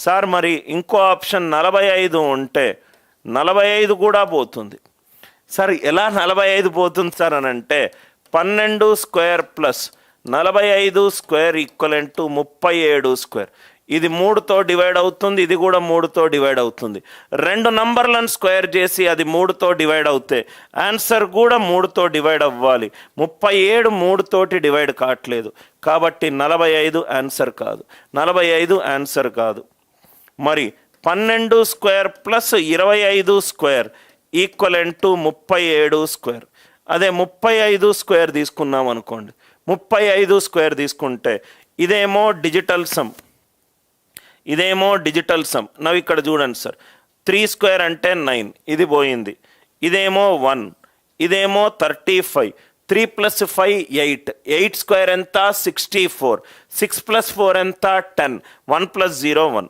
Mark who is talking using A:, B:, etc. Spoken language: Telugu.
A: సార్ మరి ఇంకో ఆప్షన్ 45 ఉంటే 45 కూడా పోతుంది. సార్ ఎలా 45 పోతుంది సార్ అని అంటే 12 square plus 45 square equivalent to 37 square. ఇది 3తో డివైడ్ అవుతుంది, ఇది కూడా 3తో డివైడ్ అవుతుంది. రెండు నంబర్లను స్క్వేర్ చేసి అది 3తో డివైడ్ అవుతే ఆన్సర్ కూడా 3తో డివైడ్ అవ్వాలి. 37 3తోటి డివైడ్ కావట్లేదు కాబట్టి 45 ఆన్సర్ కాదు. 45 ఆన్సర్ కాదు. మరి 12 square plus 25 square equivalent to 37 square. అదే 35 స్క్వేర్ తీసుకున్నాం అనుకోండి. 35 స్క్వేర్ తీసుకుంటే ఇదేమో డిజిటల్ సమ్, ఇదేమో డిజిటల్ సమ్. నవ్వు ఇక్కడ చూడండి సార్, 3 స్క్వేర్ అంటే 9, ఇది పోయింది. ఇదేమో 1, ఇదేమో 35. 3 + 5 8. 8 స్క్వేర్ ఎంత? 64. 6 + 4 ఎంత? 10. 1 + 0 1.